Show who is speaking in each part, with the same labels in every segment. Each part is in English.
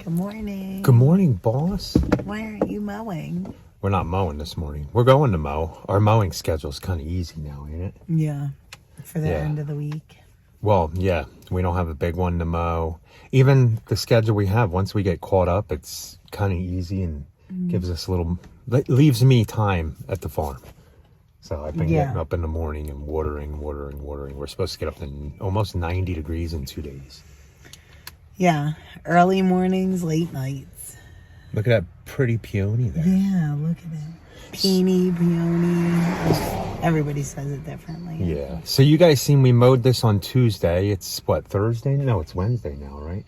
Speaker 1: Good morning.
Speaker 2: Good morning, boss.
Speaker 1: Why aren't you mowing?
Speaker 2: We're not mowing this morning. We're going to mow. Our mowing schedule's kind of easy now, ain't it?
Speaker 1: Yeah, for the end of the week.
Speaker 2: Well, yeah, we don't have a big one to mow. Even the schedule we have, once we get caught up, it's kind of easy and gives us a little, leaves me time at the farm. So I've been getting up in the morning and watering. We're supposed to get up to almost 90 degrees in 2 days.
Speaker 1: Yeah, early mornings, late nights.
Speaker 2: Look at that pretty peony there.
Speaker 1: Yeah, look at it. Peony, peony. Everybody says it differently.
Speaker 2: Yeah. So you guys seen we mowed this on Tuesday. It's what, Thursday? No, it's Wednesday now, right?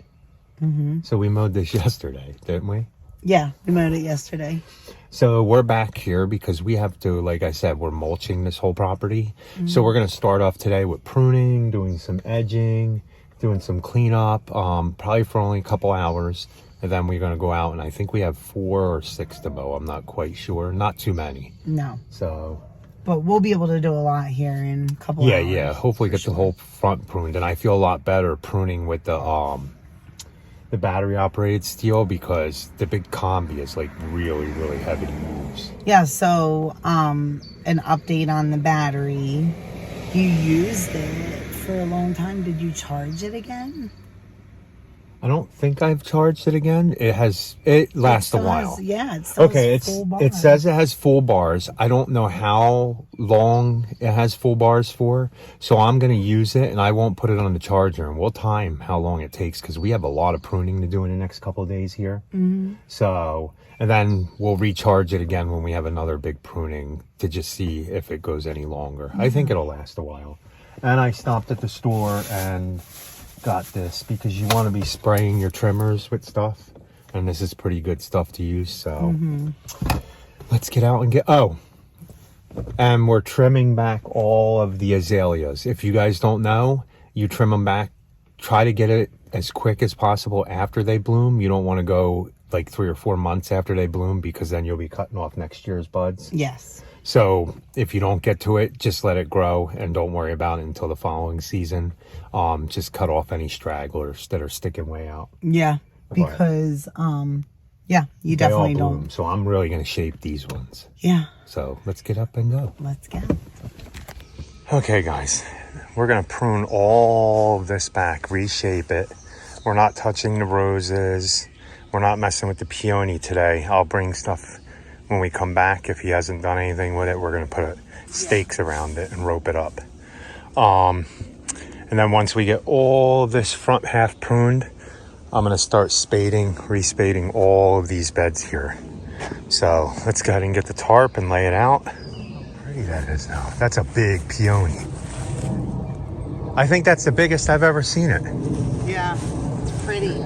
Speaker 2: Mm-hmm. So we mowed this yesterday, didn't we?
Speaker 1: Yeah, we mowed it yesterday.
Speaker 2: So we're back here because we have to, like I said, we're mulching this whole property. Mm-hmm. So we're going to start off today with pruning, doing some edging, doing some cleanup, probably for only a couple hours. And then we're going to go out, and I think we have 4 or 6 to mow. I'm not quite sure. Not too many.
Speaker 1: No.
Speaker 2: So...
Speaker 1: But we'll be able to do a lot here in a couple hours.
Speaker 2: Yeah. Hopefully get the whole front pruned. And I feel a lot better pruning with the battery operated steel because the big combi is like really, really heavy to use.
Speaker 1: Yeah, so an update on the battery. You used it for a long time. Did you charge it again?
Speaker 2: I don't think I've charged it again. It lasts a while.
Speaker 1: It still has full bars.
Speaker 2: It says it has full bars. I don't know how long it has full bars for. So I'm going to use it and I won't put it on the charger, and we'll time how long it takes because we have a lot of pruning to do in the next couple of days here. Mm-hmm. So, and then we'll recharge it again when we have another big pruning to just see if it goes any longer. Mm-hmm. I think it'll last a while. And I stopped at the store and got this because you want to be spraying your trimmers with stuff, and this is pretty good stuff to use. So let's get out and and we're trimming back all of the azaleas. If you guys don't know, you trim them back, try to get it as quick as possible after they bloom. You don't want to go like 3 or 4 months after they bloom because then you'll be cutting off next year's buds.
Speaker 1: Yes.
Speaker 2: So if you don't get to it, just let it grow and don't worry about it until the following season. Just cut off any stragglers that are sticking way out.
Speaker 1: Yeah, because, you definitely don't.
Speaker 2: So I'm really going to shape these ones.
Speaker 1: Yeah.
Speaker 2: So let's get up and go.
Speaker 1: Let's go.
Speaker 2: Okay, guys, we're going to prune all of this back, reshape it. We're not touching the roses. We're not messing with the peony today. I'll bring stuff when we come back. If he hasn't done anything with it, we're going to put stakes around it and rope it up. And then once we get all this front half pruned, I'm going to start respading all of these beds here. So let's go ahead and get the tarp and lay it out. How pretty that is now. That's a big peony. I think that's the biggest I've ever seen it.
Speaker 1: Yeah, it's pretty.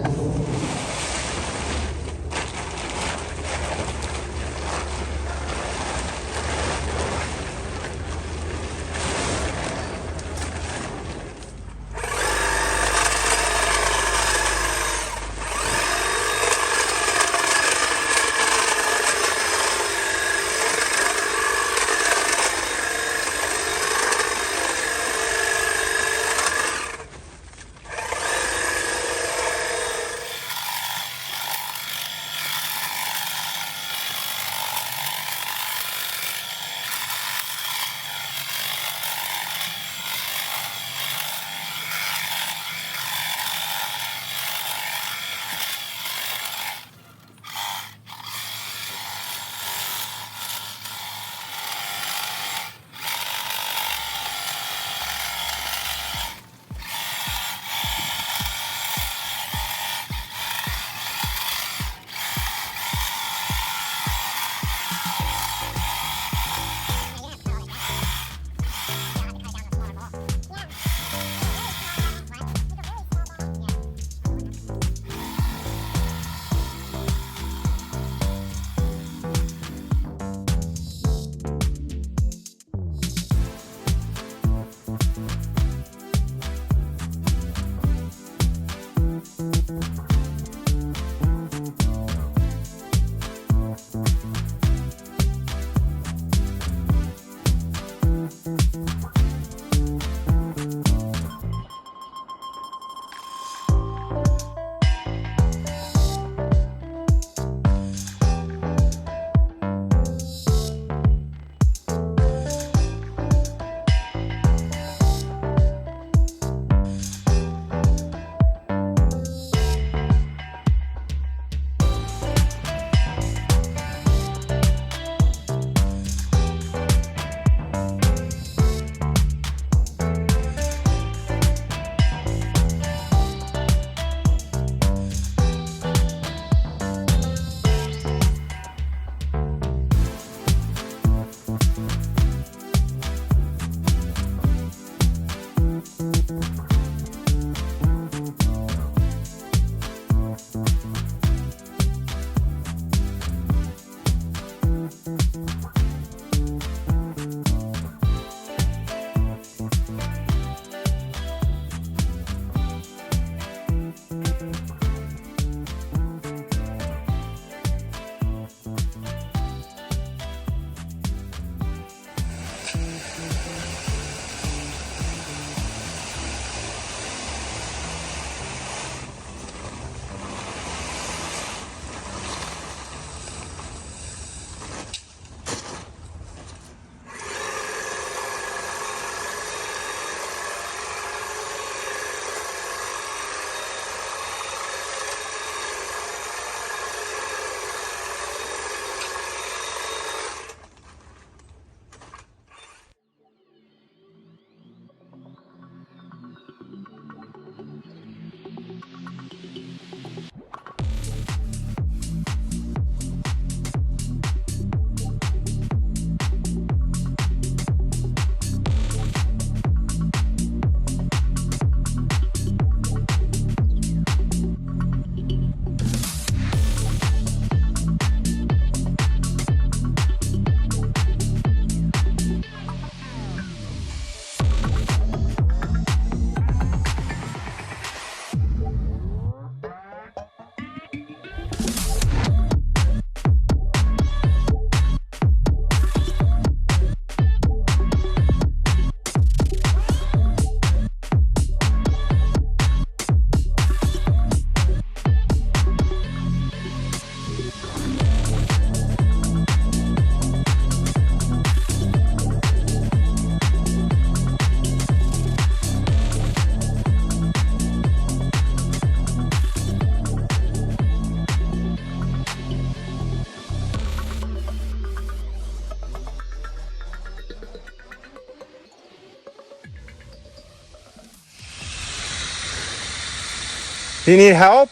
Speaker 2: Do you need help?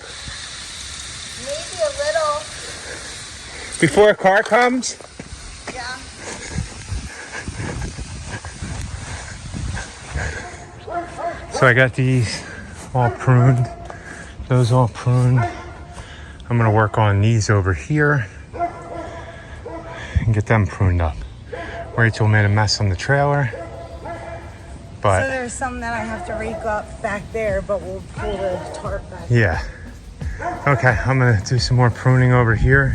Speaker 1: Maybe a little.
Speaker 2: Before a car comes?
Speaker 1: Yeah.
Speaker 2: So I got these all pruned. Those all pruned. I'm gonna work on these over here and get them pruned up. Rachel made a mess on the trailer, but
Speaker 1: So there's some that I have to rake up back there, but we'll pull the tarp back.
Speaker 2: yeah. Okay, I'm gonna do some more pruning over here.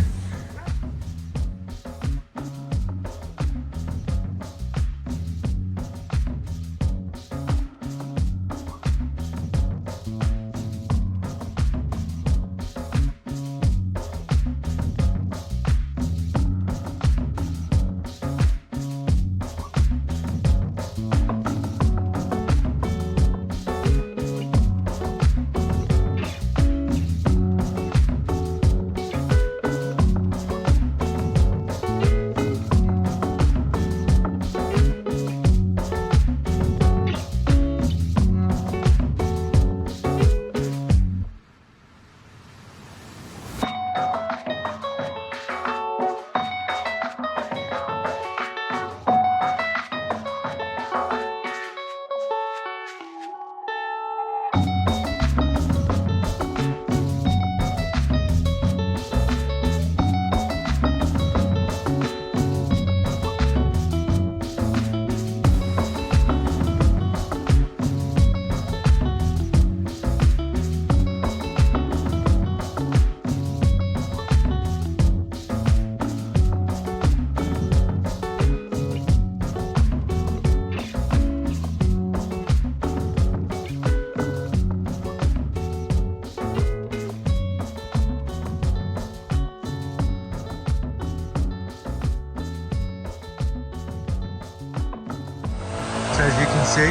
Speaker 2: So as you can see,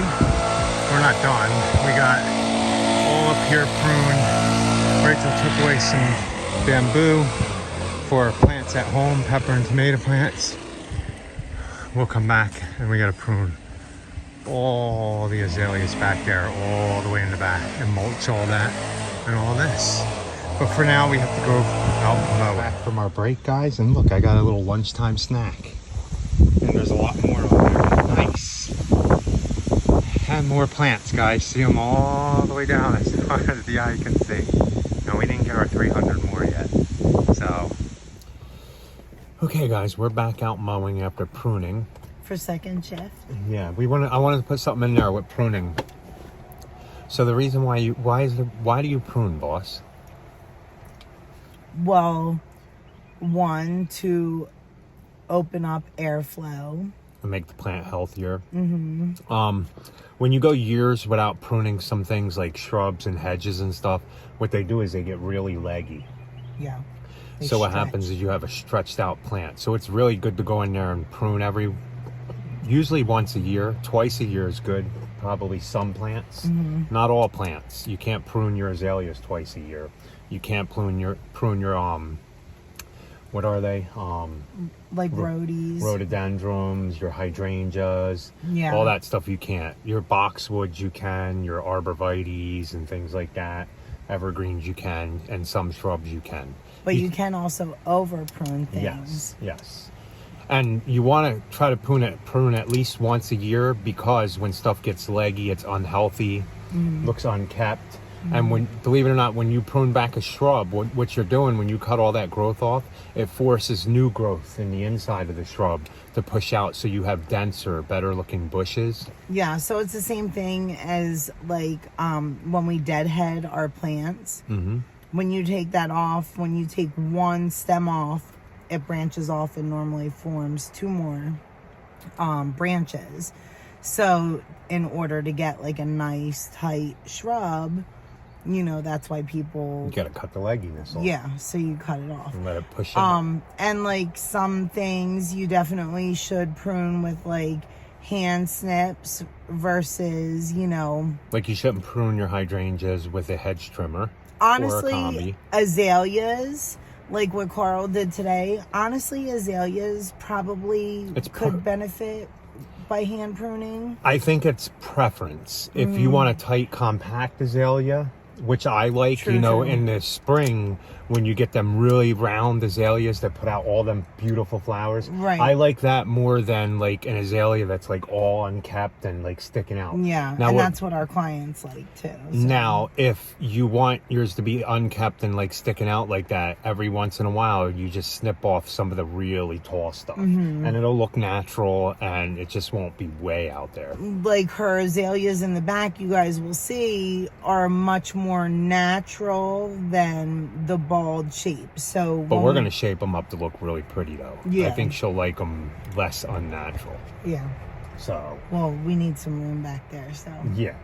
Speaker 2: we're not done. We got all up here pruned. Rachel took away some bamboo for plants at home, pepper and tomato plants. We'll come back and we gotta prune all the azaleas back there, all the way in the back, and mulch all that and all this. But for now, we have to go out and mow. Back from our break, guys, and look, I got a little lunchtime snack. And there's a lot more over there. Nice. And more plants, guys. See them all the way down as far as the eye can see. And we didn't get our 300 more yet. So, okay, guys, we're back out mowing after pruning.
Speaker 1: For second shift.
Speaker 2: Yeah, I wanted to put something in there with pruning. So the reason why do you prune, boss?
Speaker 1: Well, one, to open up airflow.
Speaker 2: And make the plant healthier. Mm-hmm. When you go years without pruning some things like shrubs and hedges and stuff, what they do is they get really leggy.
Speaker 1: Yeah.
Speaker 2: So what happens is you have a stretched out plant. So it's really good to go in there and prune usually once a year. Twice a year is good. Probably some plants, not all plants. You can't prune your azaleas twice a year. You can't prune your what are they?
Speaker 1: Like
Speaker 2: Rhododendrons, your hydrangeas, all that stuff you can't. Your boxwoods you can, your arborvitaes and things like that. Evergreens you can, and some shrubs you can.
Speaker 1: But you can also over prune things.
Speaker 2: Yes. And you want to try to prune at least once a year, because when stuff gets leggy, it's unhealthy, looks unkept. And believe it or not, when you prune back a shrub, what you're doing when you cut all that growth off, it forces new growth in the inside of the shrub to push out, so you have denser, better looking bushes.
Speaker 1: Yeah, so it's the same thing as like when we deadhead our plants. When you take that off, when you take one stem off, it branches off and normally forms two more branches. So in order to get like a nice tight shrub, you know, that's why people...
Speaker 2: You gotta cut the legginess off.
Speaker 1: Yeah, so you cut it off.
Speaker 2: And let it push in.
Speaker 1: And like some things you definitely should prune with like hand snips versus, you know...
Speaker 2: Like you shouldn't prune your hydrangeas with a hedge trimmer.
Speaker 1: Honestly,
Speaker 2: or a combi.
Speaker 1: Azaleas, like what Carl did today, honestly, azaleas probably could benefit by hand pruning.
Speaker 2: I think it's preference. If you want a tight, compact azalea, which I like.
Speaker 1: True,
Speaker 2: you know,
Speaker 1: true.
Speaker 2: in the spring when you get them really round azaleas that put out all them beautiful flowers.
Speaker 1: Right.
Speaker 2: I like that more than like an azalea that's like all unkept and like sticking out.
Speaker 1: Yeah,
Speaker 2: now,
Speaker 1: and that's what our clients like too. So.
Speaker 2: Now, if you want yours to be unkept and like sticking out like that, every once in a while, you just snip off some of the really tall stuff, and it'll look natural, and it just won't be way out there.
Speaker 1: Like her azaleas in the back, you guys will see, are much more natural than the bald shape. So,
Speaker 2: But we're gonna shape them up to look really pretty, though.
Speaker 1: Yeah.
Speaker 2: I think she'll like them less unnatural.
Speaker 1: Yeah.
Speaker 2: So.
Speaker 1: Well, we need some room back there, so.
Speaker 2: Yeah.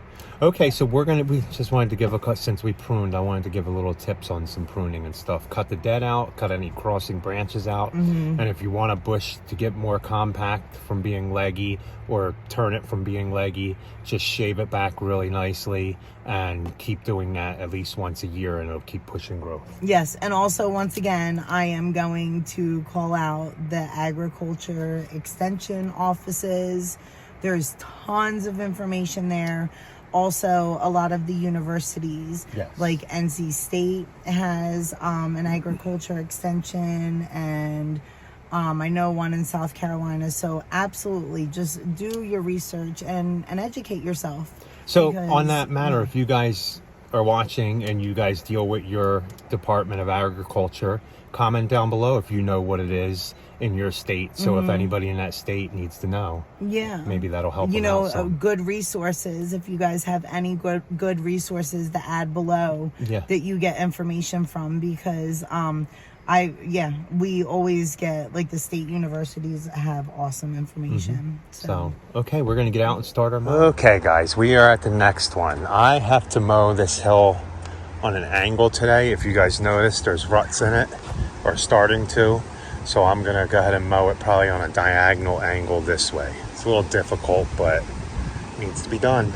Speaker 2: Okay, so we just wanted to give a cut. Since we pruned, I wanted to give a little tips on some pruning and stuff. Cut the dead out, cut any crossing branches out, and if you want a bush to get more compact from being leggy, or turn it from being leggy, just shave it back really nicely and keep doing that at least once a year, and it'll keep pushing growth.
Speaker 1: Yes, and also once again, I am going to call out the agriculture extension offices. There's tons of information there. Also, a lot of the universities,
Speaker 2: Yes.
Speaker 1: like NC State has an agriculture extension, and I know one in South Carolina. So absolutely, just do your research and educate yourself.
Speaker 2: So
Speaker 1: because,
Speaker 2: on that matter, if you guys are watching and you guys deal with your Department of Agriculture, comment down below if you know what it is in your state. So if anybody in that state needs to know,
Speaker 1: yeah,
Speaker 2: maybe that'll help
Speaker 1: you
Speaker 2: them
Speaker 1: know,
Speaker 2: out some.
Speaker 1: good resources. If you guys have any good resources to add below,
Speaker 2: Yeah.
Speaker 1: that you get information from, because we always get, like, the state universities have awesome information.
Speaker 2: So, okay, we're going to get out and start our mow. Okay, guys, we are at the next one. I have to mow this hill on an angle today. If you guys notice, there's ruts in it, or starting to. So I'm going to go ahead and mow it probably on a diagonal angle this way. It's a little difficult, but it needs to be done.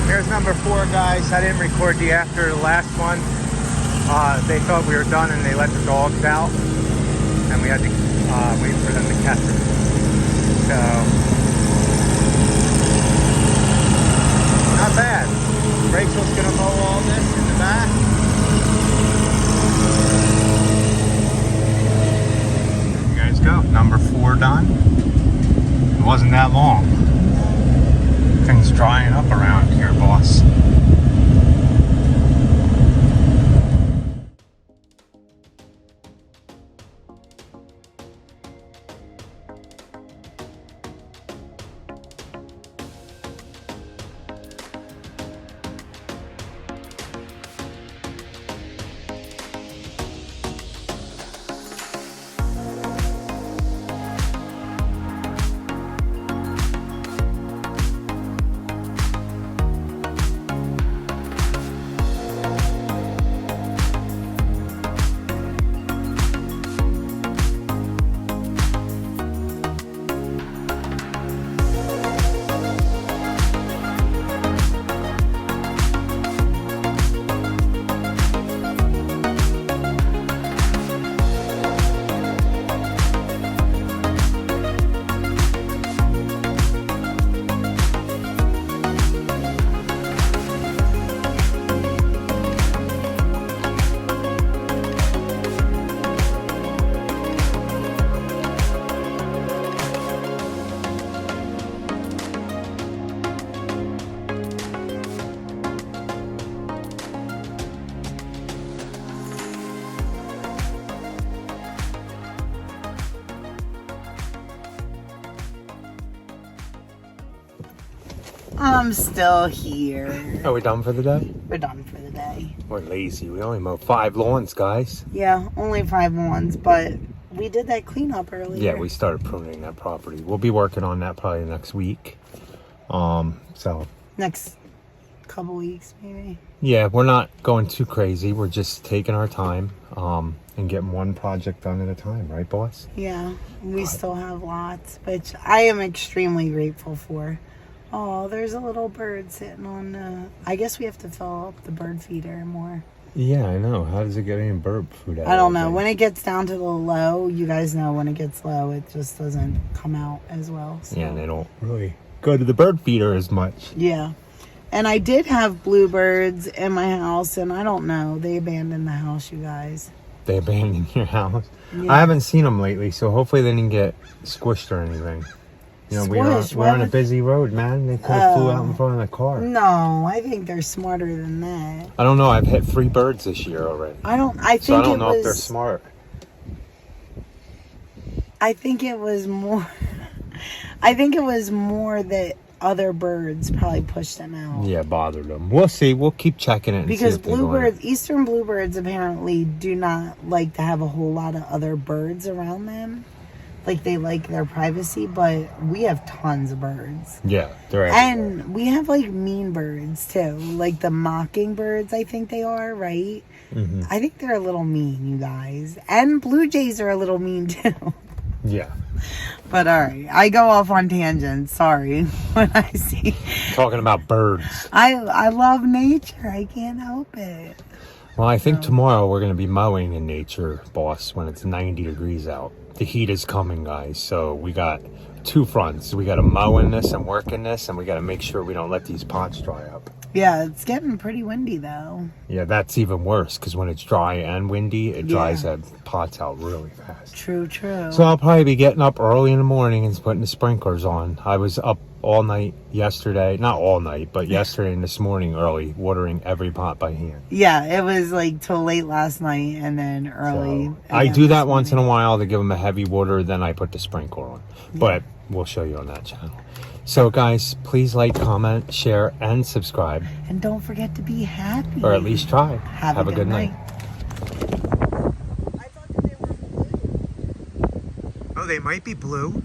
Speaker 2: Here's number 4, guys. I didn't record the after the last one. They thought we were done and they let the dogs out, and we had to wait for them to catch it. So, not bad. Rachel's gonna mow all this in the back. There you guys go. Number 4 done. It wasn't that long. Things drying up around here, boss.
Speaker 1: I'm still here.
Speaker 2: Are we done for the day?
Speaker 1: We're done for the day.
Speaker 2: We're lazy. We only mowed 5 lawns, guys.
Speaker 1: Yeah, only 5 lawns, but we did that cleanup earlier.
Speaker 2: Yeah, we started pruning that property. We'll be working on that probably next week. So
Speaker 1: Next couple weeks, maybe.
Speaker 2: yeah, we're not going too crazy. We're just taking our time and getting one project done at a time, right, boss?
Speaker 1: Yeah, we still have lots, which I am extremely grateful for. Oh, there's a little bird sitting on, I guess we have to fill up the bird feeder more.
Speaker 2: Yeah, I know. How does it get any bird food out?
Speaker 1: I don't know. When it gets down to the low, you guys know when it gets low, it just doesn't come out as well. So.
Speaker 2: Yeah, and they don't really go to the bird feeder as much.
Speaker 1: Yeah. And I did have bluebirds in my house, and I don't know. They abandoned the house, you guys.
Speaker 2: They abandoned your house?
Speaker 1: Yeah.
Speaker 2: I haven't seen them lately, so hopefully they didn't get squished or anything. You know, we're on a busy road, man. They could have flew out in front of the car.
Speaker 1: No, I think they're smarter than that.
Speaker 2: I don't know. I've hit 3 birds this year already.
Speaker 1: I think
Speaker 2: so I don't know if they're smart.
Speaker 1: I think it was more. I think it was more that other birds probably pushed them out.
Speaker 2: Yeah, bothered them. We'll see. We'll keep checking it.
Speaker 1: Because bluebirds, eastern bluebirds, apparently do not like to have a whole lot of other birds around them. Like, they like their privacy, but we have tons of birds.
Speaker 2: Yeah, they're everywhere.
Speaker 1: And we have, like, mean birds, too. Like the mockingbirds, I think they are, right?
Speaker 2: Mm-hmm.
Speaker 1: I think they're a little mean, you guys. And blue jays are a little mean, too.
Speaker 2: Yeah.
Speaker 1: But, all right. I go off on tangents. Sorry. When I see...
Speaker 2: Talking about birds.
Speaker 1: I love nature. I can't help it.
Speaker 2: Well, I think tomorrow we're going to be mowing in nature, boss, when it's 90 degrees out. The heat is coming, guys, so we got 2 fronts. We got to mow in this and work in this, and we got to make sure we don't let these pots dry up.
Speaker 1: Yeah, it's getting pretty windy, though.
Speaker 2: Yeah, that's even worse, because when it's dry and windy, it dries that pots out really fast.
Speaker 1: True, true.
Speaker 2: So I'll probably be getting up early in the morning and putting the sprinklers on. I was up all night yesterday. Not all night, but yesterday and this morning early, watering every pot by hand.
Speaker 1: Yeah, it was like till late last night and then early.
Speaker 2: So I do that once in a while to give them a heavy water, then I put the sprinkler on.
Speaker 1: Yeah.
Speaker 2: But we'll show you on that channel. So guys, please like, comment, share, and subscribe.
Speaker 1: And don't forget to be happy.
Speaker 2: Or at least try.
Speaker 1: Have a good night.
Speaker 2: Oh, they might be blue.